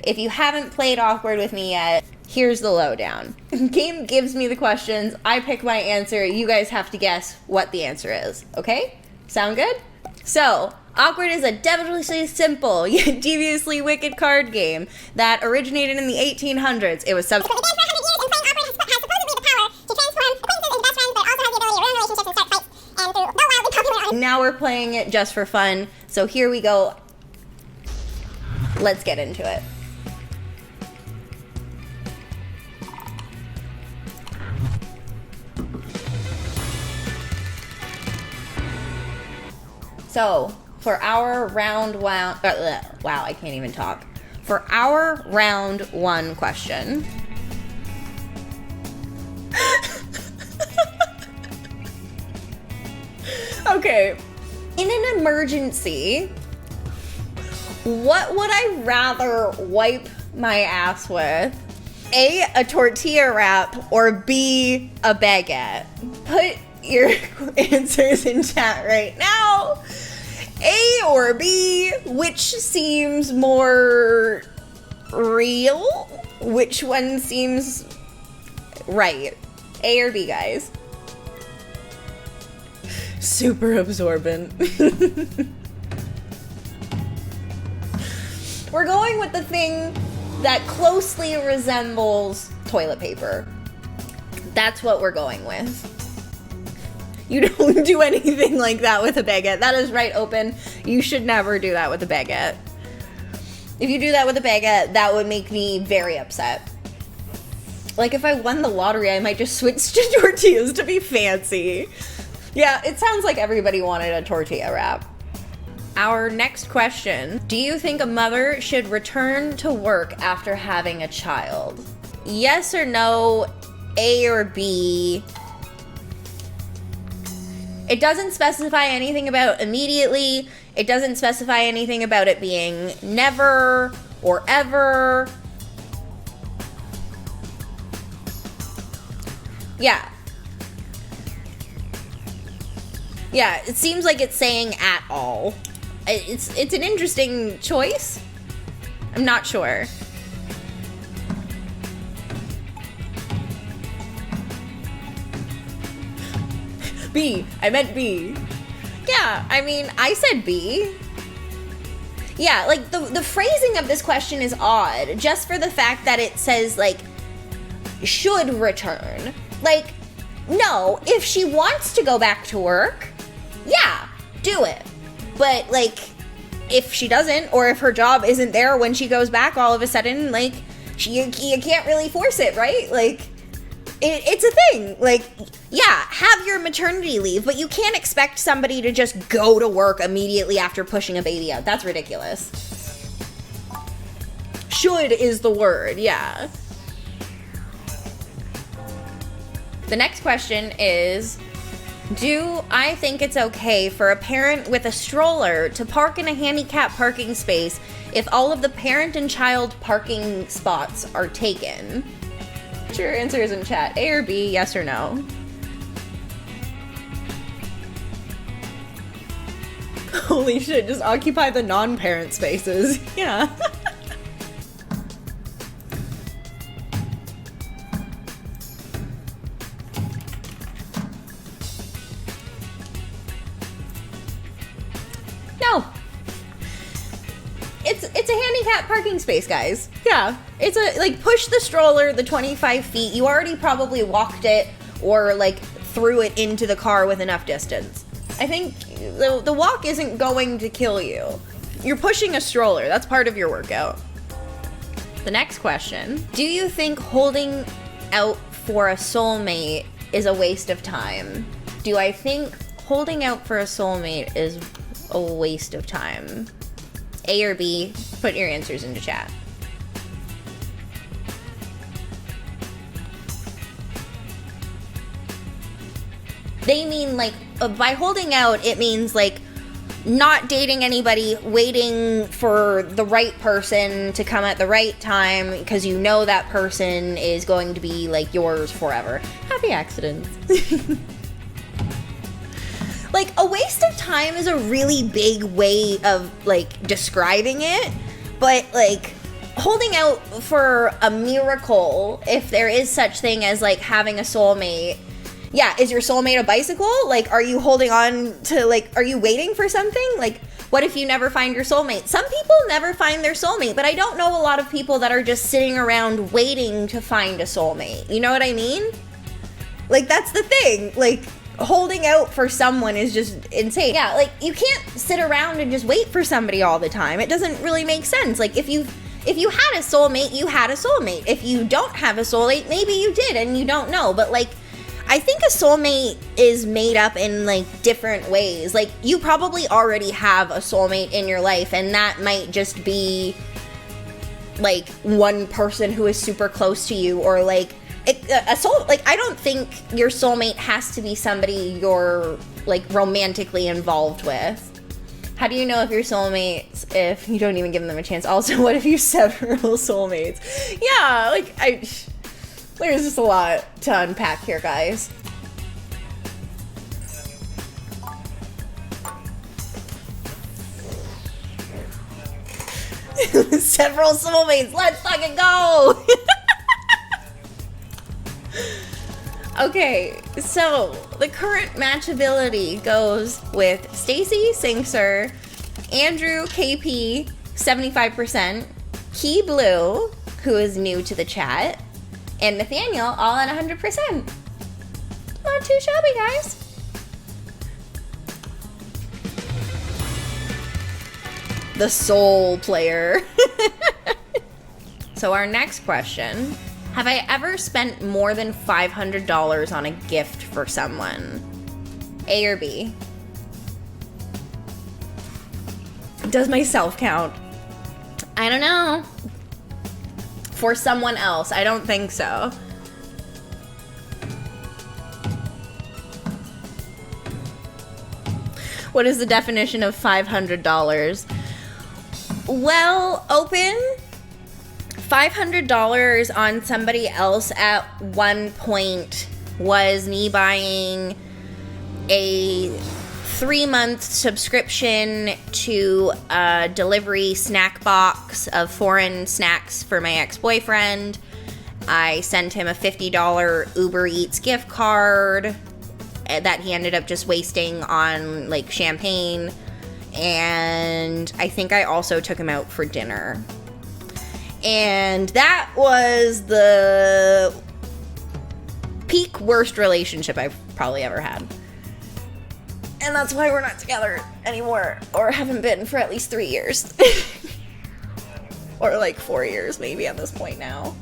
If you haven't played Awkward with me yet, here's the lowdown. Game gives me the questions, I pick my answer, you guys have to guess what the answer is, okay? Sound good? So, Awkward is a devilishly simple, yet deviously wicked card game that originated in the 1800s. It was now we're playing it just for fun, so here we go. Let's get into it. So, for our round one, wow, I can't even talk. For our round one question. Okay. In an emergency, what would I rather wipe my ass with? A tortilla wrap, or B, a baguette? Put your answers in chat right now. A or B, which seems more real? Which one seems right? A or B, guys? Super absorbent. We're going with the thing that closely resembles toilet paper. That's what we're going with. You don't do anything like that with a baguette. That is right, Open. You should never do that with a baguette. If you do that with a baguette, that would make me very upset. Like, if I won the lottery, I might just switch to tortillas to be fancy. Yeah, it sounds like everybody wanted a tortilla wrap. Our next question. Do you think a mother should return to work after having a child? Yes or no, A or B? It doesn't specify anything about immediately. It doesn't specify anything about it being never or ever. Yeah. Yeah, it seems like it's saying at all. It's an interesting choice. I'm not sure. B. I meant B. Yeah, I mean, I said B. Yeah, like, the phrasing of this question is odd, just for the fact that it says, like, should return. Like, no, if she wants to go back to work, yeah, do it. But, like, if she doesn't, or if her job isn't there when she goes back all of a sudden, like, you can't really force it, right? Like, it's a thing. Like, yeah, have your maternity leave, but you can't expect somebody to just go to work immediately after pushing a baby out. That's ridiculous. Should is the word, yeah. The next question is, do I think it's okay for a parent with a stroller to park in a handicap parking space if all of the parent and child parking spots are taken? Put your answers in chat. A or B, yes or no? Holy shit, just occupy the non-parent spaces. Yeah. No. It's a handicap parking space, guys. Yeah. It's a, like, push the stroller the 25 feet. You already probably walked it or, like, threw it into the car with enough distance. I think the walk isn't going to kill you. You're pushing a stroller. That's part of your workout. The next question. Do you think holding out for a soulmate is a waste of time? Do I think holding out for a soulmate is a waste of time? A or B? Put your answers into chat. They mean, like, by holding out, it means, like, not dating anybody, waiting for the right person to come at the right time because you know that person is going to be, like, yours forever. Happy accidents. Like, a waste of time is a really big way of, like, describing it, but, like, holding out for a miracle, if there is such thing as like having a soulmate. Yeah, is your soulmate a bicycle? Like, are you holding on to, like, are you waiting for something? Like, what if you never find your soulmate? Some people never find their soulmate, but I don't know a lot of people that are just sitting around waiting to find a soulmate. You know what I mean? Like, that's the thing. Like, holding out for someone is just insane. Yeah, like, you can't sit around and just wait for somebody all the time. It doesn't really make sense. Like, if you had a soulmate, you had a soulmate. If you don't have a soulmate, maybe you did and you don't know. But, like, I think a soulmate is made up in, like, different ways. Like, you probably already have a soulmate in your life, and that might just be, like, one person who is super close to you, or, like, I don't think your soulmate has to be somebody you're, like, romantically involved with. How do you know if your soulmates if you don't even give them a chance? Also, what if you have several soulmates? Yeah, like, there's just a lot to unpack here, guys. Several soulmates. Let's fucking go. Okay, so the current matchability goes with Stacy Sinkser, Andrew KP 75%, Key Blue, who is new to the chat, and Nathaniel all at 100%. Not too shabby, guys. The soul player. So our next question. Have I ever spent more than $500 on a gift for someone? A or B? Does myself count? I don't know. For someone else, I don't think so. What is the definition of $500? Well, open. $500 on somebody else at one point was me buying a 3-month subscription to a delivery snack box of foreign snacks for my ex-boyfriend. I sent him a $50 Uber Eats gift card that he ended up just wasting on, like, champagne. And I think I also took him out for dinner. And that was the peak worst relationship I've probably ever had. And that's why we're not together anymore, or haven't been for at least 3 years. Or like 4 years maybe at this point now.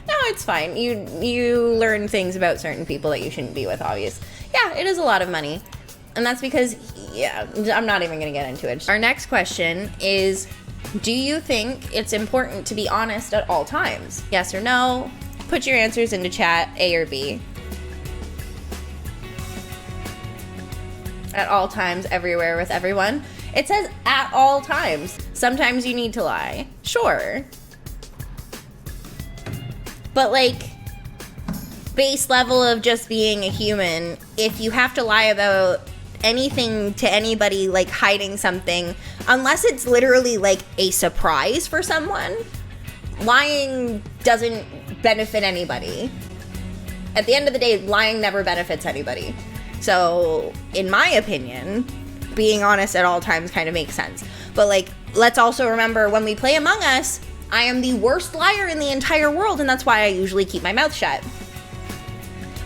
No, it's fine. You learn things about certain people that you shouldn't be with, obvious. Yeah, it is a lot of money. And that's because, yeah, I'm not even going to get into it. Our next question is, do you think it's important to be honest at all times? Yes or no? Put your answers into chat, A or B. At all times, everywhere, with everyone. It says at all times. Sometimes you need to lie. Sure. But, like, base level of just being a human, if you have to lie about anything to anybody, like hiding something, unless it's literally like a surprise for someone, lying doesn't benefit anybody. At the end of the day, lying never benefits anybody. So, in my opinion, being honest at all times kind of makes sense. But, like, let's also remember, when we play Among Us, I am the worst liar in the entire world, and that's why I usually keep my mouth shut.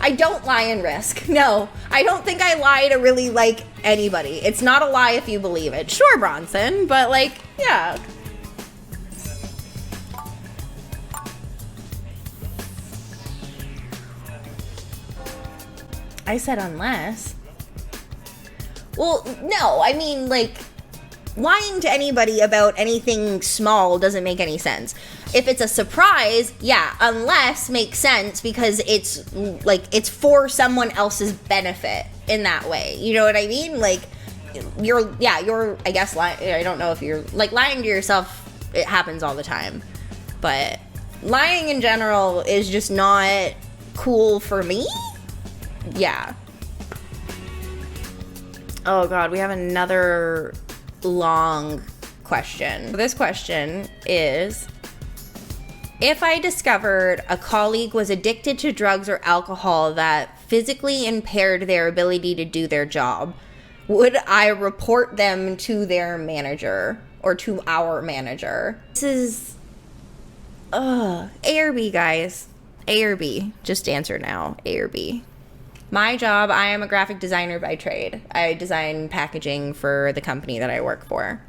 I don't lie in Risk. No, I don't think I lie to really like anybody. It's not a lie if you believe it. Sure, Bronson, but, like, yeah. I said unless. Well, no, I mean, like, lying to anybody about anything small doesn't make any sense. If it's a surprise, yeah, unless makes sense because it's, like, it's for someone else's benefit in that way. You know what I mean? Like, you're, I guess, I don't know if you're, like, lying to yourself, it happens all the time. But lying in general is just not cool for me. Yeah. Oh, God, we have another long question. This question is, If I discovered a colleague was addicted to drugs or alcohol that physically impaired their ability to do their job, would I report them to their manager or to our manager? This is A or B, guys. A or B. Just answer now. A or B. My job, I am a graphic designer by trade. I design packaging for the company that I work for.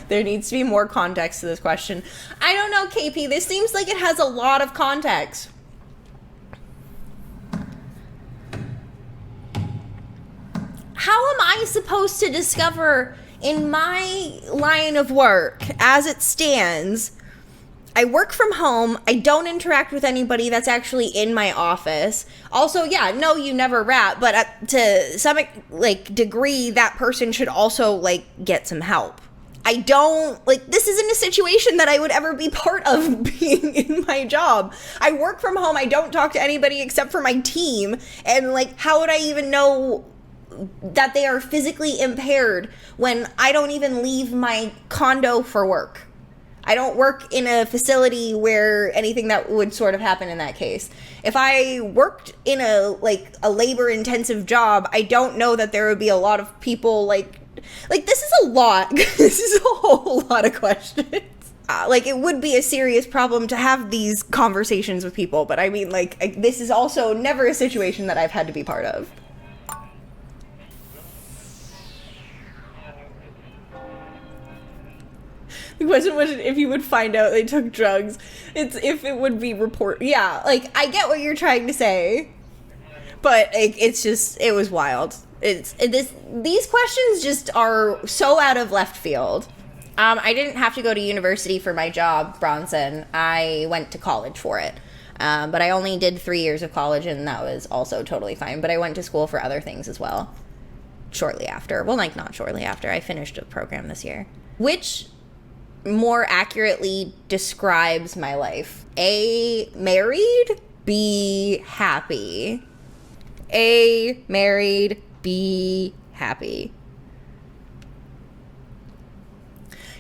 There needs to be more context to this question. I don't know, KP. This seems like it has a lot of context. How am I supposed to discover in my line of work, as it stands, I work from home, I don't interact with anybody that's actually in my office. Also, yeah, no, you never rat, but to some degree, that person should also get some help. I don't, this isn't a situation that I would ever be part of being in my job. I work from home, I don't talk to anybody except for my team, and how would I even know that they are physically impaired when I don't even leave my condo for work? I don't work in a facility where anything that would sort of happen in that case. If I worked in a labor-intensive job, I don't know that there would be a lot of people this is a lot. This is a whole lot of questions. It would be a serious problem to have these conversations with people, but I mean, this is also never a situation that I've had to be part of. The question wasn't if you would find out they took drugs. It's if it would be report. Yeah, I get what you're trying to say, but it's just, it was wild. These questions just are so out of left field. I didn't have to go to university for my job, Bronson. I went to college for it. But I only did 3 years of college, and that was also totally fine. But I went to school for other things as well. Shortly after. Well, not shortly after. I finished a program this year. Which more accurately describes my life? A, married. B, happy. A, married. B, happy.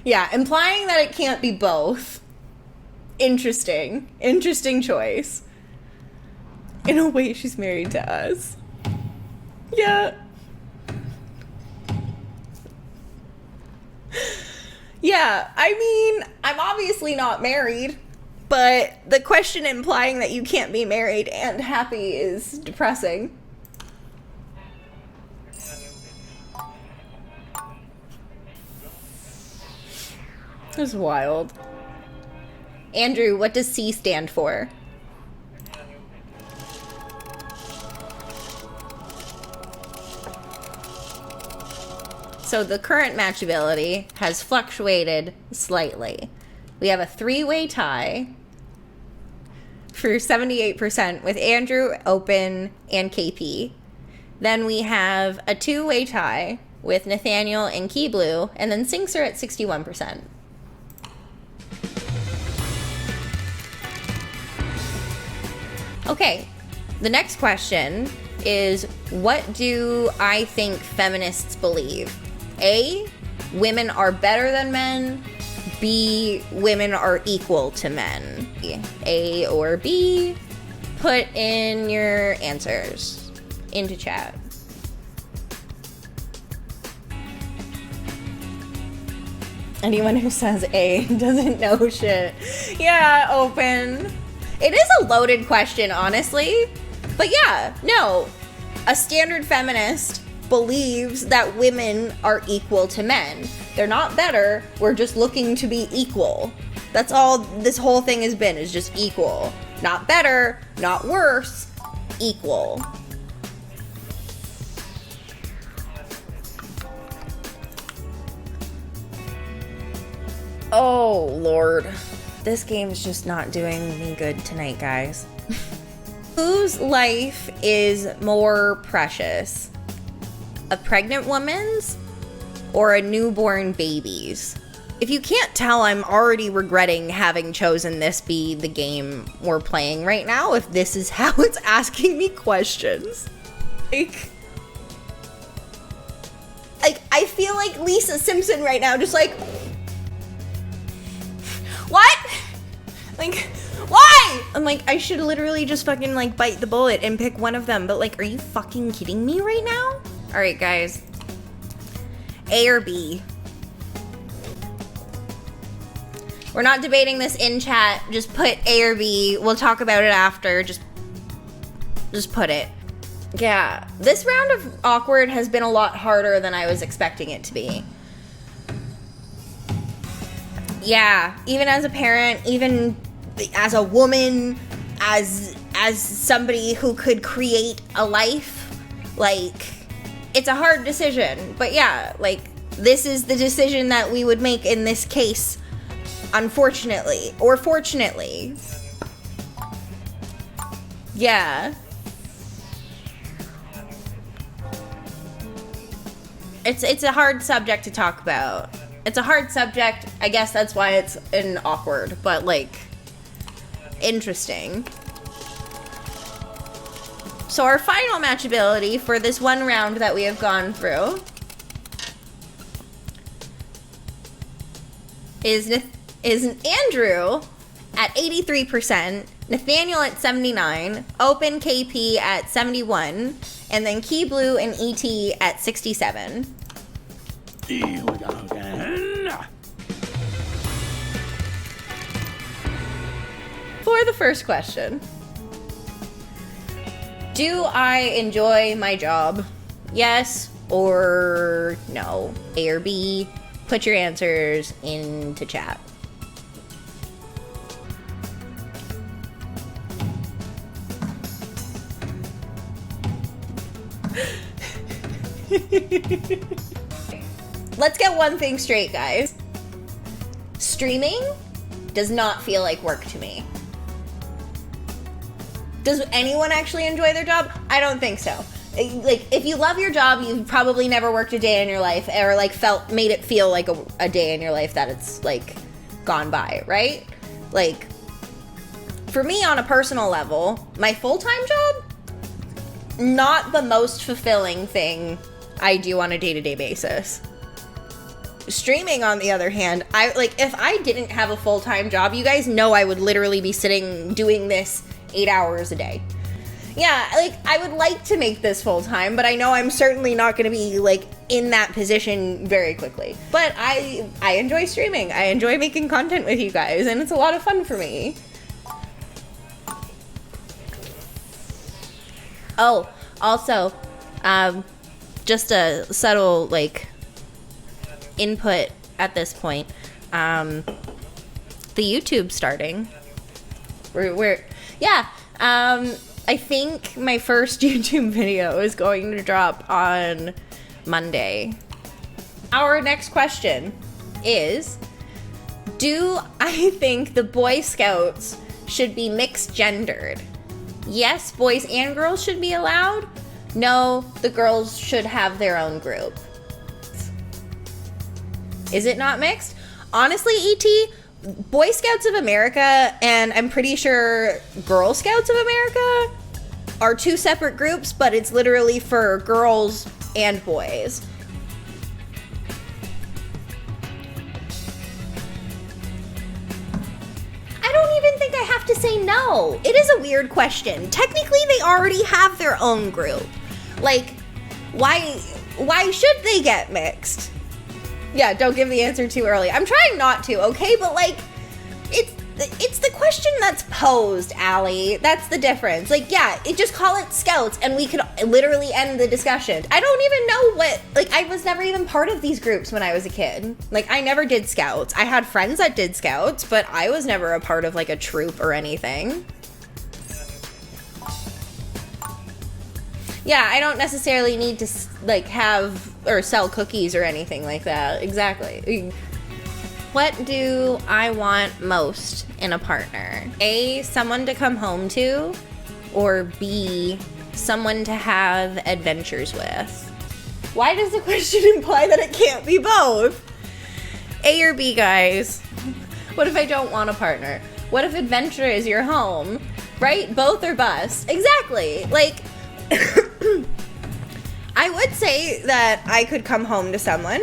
Yeah, implying that it can't be both. Interesting choice. In a way, she's married to us. Yeah. Yeah, I mean, I'm obviously not married, but the question implying that you can't be married and happy is depressing. This is wild. Andrew, what does C stand for? So the current matchability has fluctuated slightly. We have a 3-way tie for 78% with Andrew, Open, and KP. Then we have a 2-way tie with Nathaniel and Key Blue, and then Sinks are at 61%. Okay, the next question is, what do I think feminists believe? A, women are better than men. B, women are equal to men. A or B? Put in your answers into chat. Anyone who says A doesn't know shit. Yeah, Open. It is a loaded question, honestly. But yeah, no. A standard feminist believes that women are equal to men. They're not better, we're just looking to be equal. That's all this whole thing has been, is just equal. Not better, not worse, equal. Oh, Lord. This game's just not doing me good tonight, guys. Whose life is more precious? A pregnant woman's or a newborn baby's? If you can't tell, I'm already regretting having chosen this be the game we're playing right now, if this is how it's asking me questions. Like I feel like Lisa Simpson right now, just like, What? Like, why? I'm like, I should literally just fucking, like, bite the bullet and pick one of them. But, like, are you fucking kidding me right now? All right, guys. A or B? We're not debating this in chat. Just put A or B. We'll talk about it after. Just put it. Yeah. This round of awkward has been a lot harder than I was expecting it to be. Yeah. Even as a parent, even as a woman, as somebody who could create a life, like, it's a hard decision. But yeah, like, this is the decision that we would make in this case. Unfortunately, or fortunately. Yeah. It's a hard subject to talk about. It's a hard subject. I guess that's why it's an awkward, but, like, interesting. So our final matchability for this one round that we have gone through is Andrew at 83%, Nathaniel at 79%, Open KP at 71%, and then Key Blue and ET at 67%. Here we go again. For the first question, do I enjoy my job? Yes or no? A or B? Put your answers into chat. Let's get one thing straight, guys. Streaming does not feel like work to me. Does anyone actually enjoy their job? I don't think so. Like, if you love your job, you've probably never worked a day in your life, or, like, made it feel like a day in your life that it's, like, gone by, right? Like, for me, on a personal level, my full-time job, not the most fulfilling thing I do on a day-to-day basis. Streaming, on the other hand, if I didn't have a full-time job, you guys know I would literally be sitting doing this 8 hours a day. Yeah, like, I would like to make this full-time, but I know I'm certainly not going to be, like, in that position very quickly. But I enjoy streaming. I enjoy making content with you guys, and it's a lot of fun for me. Oh, also, just a subtle, like, input at this point. The YouTube's starting. I think my first YouTube video is going to drop on Monday. Our next question is, do I think the Boy Scouts should be mixed gendered? Yes, boys and girls should be allowed. No, the girls should have their own group. Is it not mixed? Honestly, ET, Boy Scouts of America and I'm pretty sure Girl Scouts of America are two separate groups, but it's literally for girls and boys. I don't even think I have to say no. It is a weird question. Technically, they already have their own group. Like, why should they get mixed? Yeah, don't give the answer too early. I'm trying not to, okay? But, like, it's the question that's posed, Allie. That's the difference. Like, yeah, just call it Scouts, and we could literally end the discussion. I don't even know what, like, I was never even part of these groups when I was a kid. Like, I never did Scouts. I had friends that did Scouts, but I was never a part of, like, a troop or anything. Yeah, I don't necessarily need to, like, have or sell cookies or anything like that. Exactly. What do I want most in a partner? A, someone to come home to, or B, someone to have adventures with? Why does the question imply that it can't be both? A or B, guys? What if I don't want a partner? What if adventure is your home? Right? Both or bust. Exactly. Like, I would say that I could come home to someone.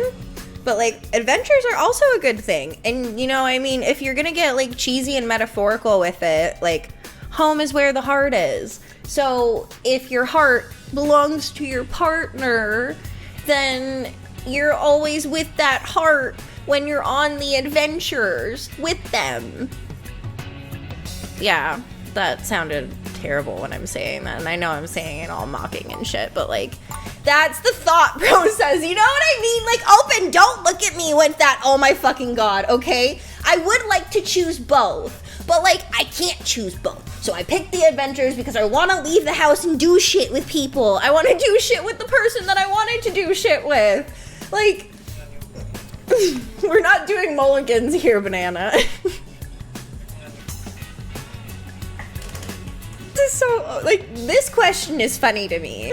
But, like, adventures are also a good thing. And, you know, I mean, if you're gonna get, like, cheesy and metaphorical with it, like, home is where the heart is. So, if your heart belongs to your partner, then you're always with that heart when you're on the adventures with them. Yeah, that sounded terrible when I'm saying that, and I know I'm saying it all mocking and shit, but, like, that's the thought process, you know what I mean? Like, Open, don't look at me with that, oh my fucking god, okay? I would like to choose both, but, like, I can't choose both. So I picked the adventures because I want to leave the house and do shit with people. I want to do shit with the person that I wanted to do shit with. Like, we're not doing mulligans here, Banana. So, like, this question is funny to me.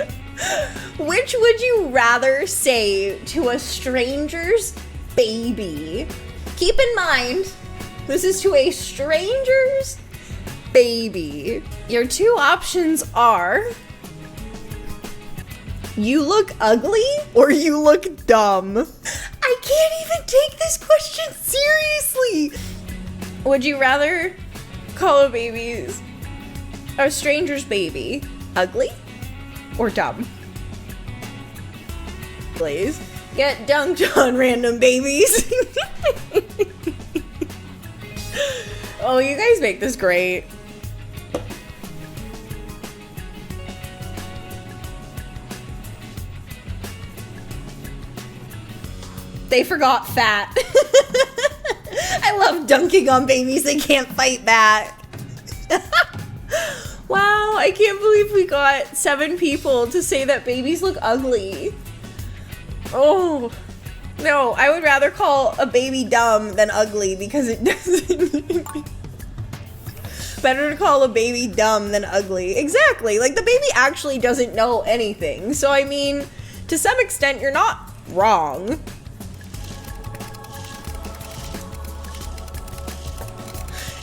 Which would you rather say to a stranger's baby? Keep in mind, this is to a stranger's baby. Your two options are: you look ugly or you look dumb. I can't even take this question seriously. Would you rather call a stranger's baby ugly or dumb? Please get dunked on, random babies. Oh, you guys make this great. They forgot fat. I love dunking on babies that can't fight back. Wow, I can't believe we got 7 people to say that babies look ugly. Oh, no, I would rather call a baby dumb than ugly because it doesn't... Better to call a baby dumb than ugly. Exactly, like the baby actually doesn't know anything. So, I mean, to some extent, you're not wrong.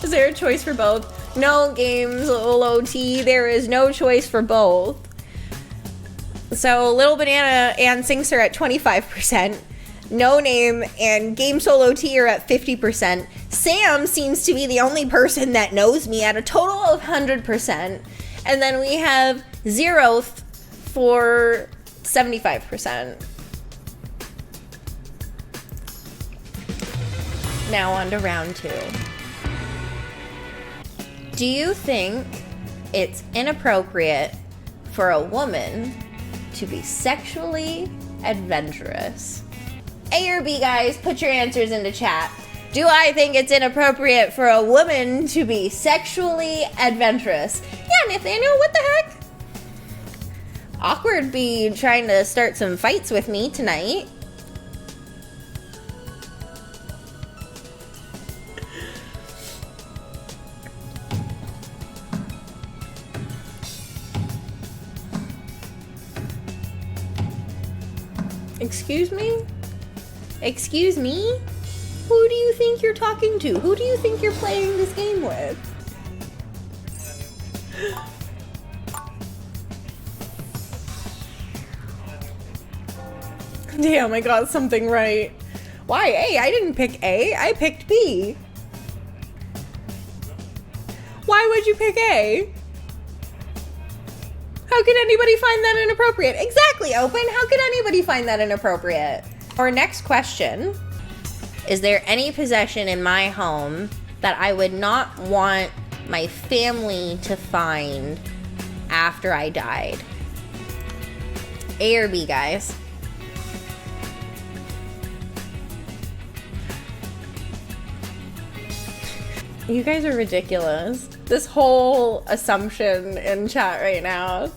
Is there a choice for both? No, games, LOT, there is no choice for both. So, Little Banana and Sinks are at 25%. No Name and Game Solo T are at 50%. Sam seems to be the only person that knows me at a total of 100%. And then we have Zeroth for 75%. Now on to round 2. Do you think it's inappropriate for a woman to be sexually adventurous? A or B, guys, put your answers into chat. Do I think it's inappropriate for a woman to be sexually adventurous? Yeah, Nathaniel, what the heck? Awkward be trying to start some fights with me tonight. Excuse me? Excuse me? Who do you think you're talking to? Who do you think you're playing this game with? Damn, I got something right. Why A? I didn't pick A. I picked B. Why would you pick A? How could anybody find that inappropriate? Exactly, Open. How could anybody find that inappropriate? Our next question: is there any possession in my home that I would not want my family to find after I died? A or B, guys? You guys are ridiculous. This whole assumption in chat right now.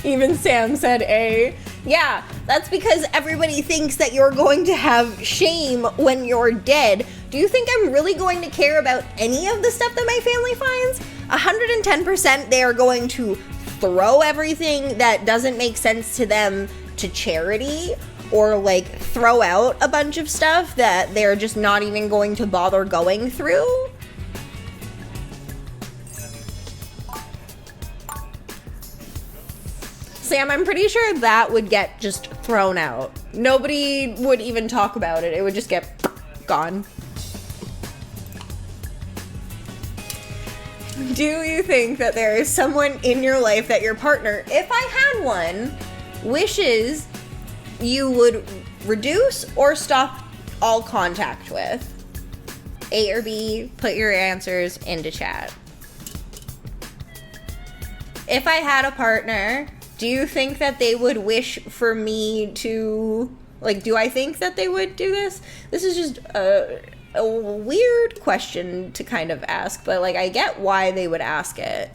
Even Sam said A. Yeah, that's because everybody thinks that you're going to have shame when you're dead. Do you think I'm really going to care about any of the stuff that my family finds? 110% they are going to throw everything that doesn't make sense to them to charity, or like throw out a bunch of stuff that they're just not even going to bother going through. Sam, I'm pretty sure that would get just thrown out. Nobody would even talk about it. It would just get gone. Do you think that there is someone in your life that your partner, if I had one, wishes you would reduce or stop all contact with? A or B, put your answers into chat. If I had a partner, do you think that they would wish for me to, like, do I think that they would do this? This is just a weird question to kind of ask, but, like, I get why they would ask it.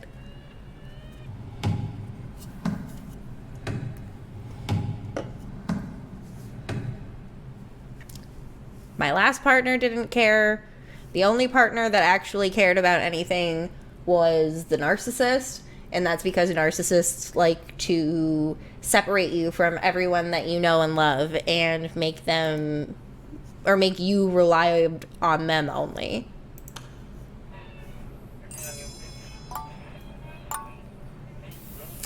My last partner didn't care. The only partner that actually cared about anything was the narcissist, and that's because narcissists like to separate you from everyone that you know and love and make them, or make you rely on them only.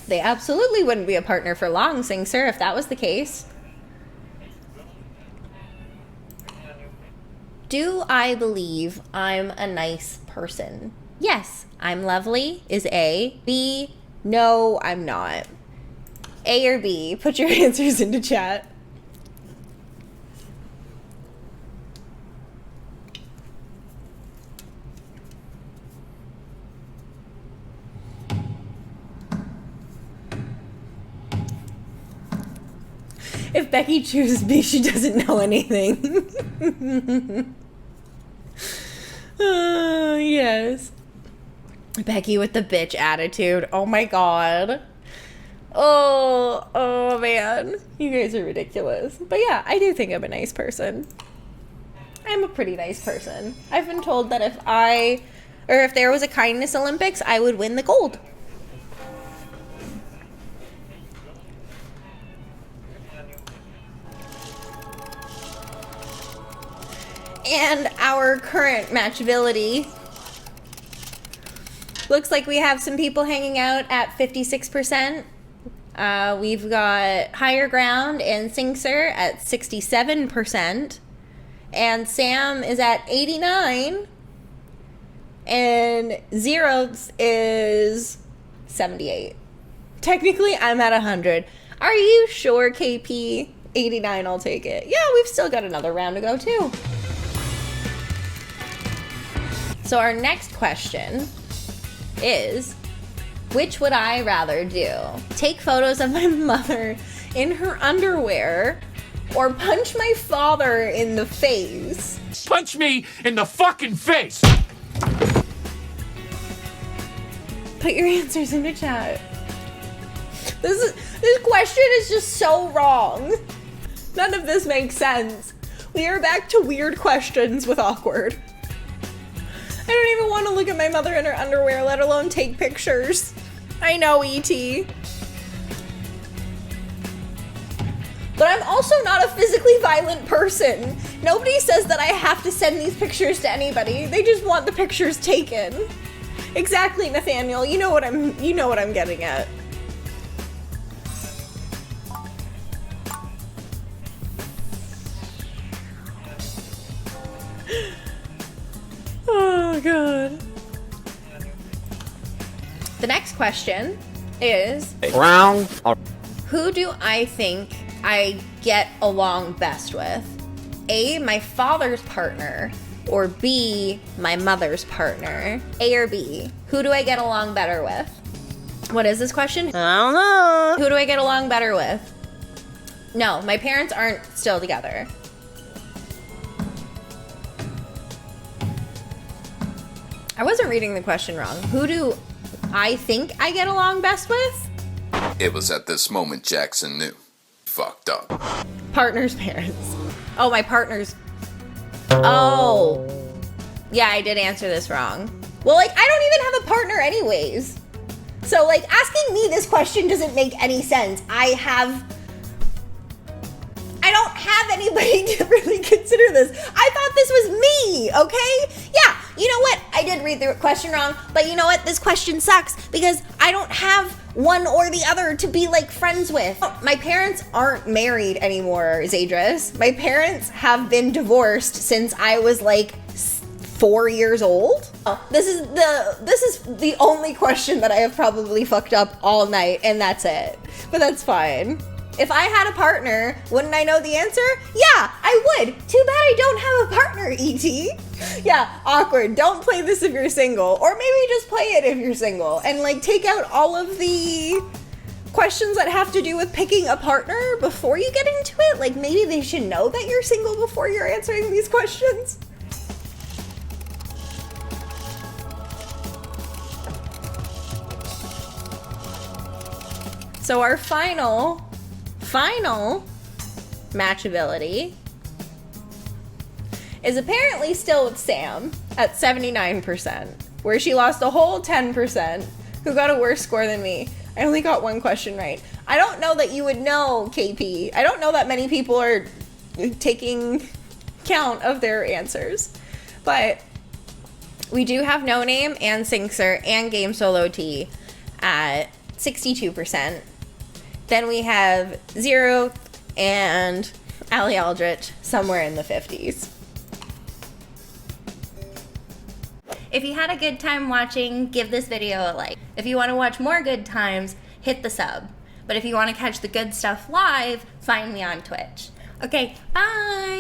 They absolutely wouldn't be a partner for long, Sing Sir, if that was the case. Do I believe I'm a nice person? Yes, I'm lovely is A. B, no, I'm not. A or B? Put your answers into chat. If Becky chooses B, she doesn't know anything. Yes. Becky with the bitch attitude. Oh my god. Oh man. You guys are ridiculous. But yeah, I do think I'm a nice person. I'm a pretty nice person. I've been told that if there was a kindness Olympics, I would win the gold. And our current matchability looks like we have some people hanging out at 56%. We've got Higher Ground and Sing Sir at 67%. And Sam is at 89. And Zeroth is 78. Technically, I'm at 100. Are you sure, KP? 89, I'll take it. Yeah, we've still got another round to go, too. So our next question is, which would I rather do? Take photos of my mother in her underwear or punch my father in the face? Punch me in the fucking face! Put your answers in the chat. This question is just so wrong. None of this makes sense. We are back to weird questions with awkward. I don't even want to look at my mother in her underwear, let alone take pictures. I know, E.T. But I'm also not a physically violent person. Nobody says that I have to send these pictures to anybody. They just want the pictures taken. Exactly, Nathaniel. You know what I'm getting at. Oh, God. The next question is... Who do I think I get along best with? A, my father's partner, or B, my mother's partner? A or B? Who do I get along better with? What is this question? I don't know. Who do I get along better with? No, my parents aren't still together. I wasn't reading the question wrong. Who do I think I get along best with? It was at this moment Jackson knew. Fucked up. Partner's parents. Oh, my partner's... Oh. Yeah, I did answer this wrong. Well, like, I don't even have a partner anyways. So, like, asking me this question doesn't make any sense. I don't have anybody to really consider this. I thought this was me, okay? Yeah, You know what? I did read the question wrong, but you know what? This question sucks because I don't have one or the other to be like friends with. My parents aren't married anymore, Zadris. My parents have been divorced since I was like 4 years old. This is the only question that I have probably fucked up all night, and that's it. But that's fine. If I had a partner, wouldn't I know the answer? Yeah, I would. Too bad I don't have a partner, E.T. Yeah, awkward. Don't play this if you're single. Or maybe just play it if you're single. And like take out all of the questions that have to do with picking a partner before you get into it. Like maybe they should know that you're single before you're answering these questions. So our final matchability is apparently still with Sam at 79%, where she lost a whole 10%, who got a worse score than me. I only got one question right. I don't know that you would know, KP. I don't know that many people are taking count of their answers. But we do have No Name and Sinkser and Game Solo T at 62%. Then we have Zero and Ali Aldrich somewhere in the 50s. If you had a good time watching, give this video a like. If you want to watch more good times, hit the sub. But if you want to catch the good stuff live, find me on Twitch. Okay, bye!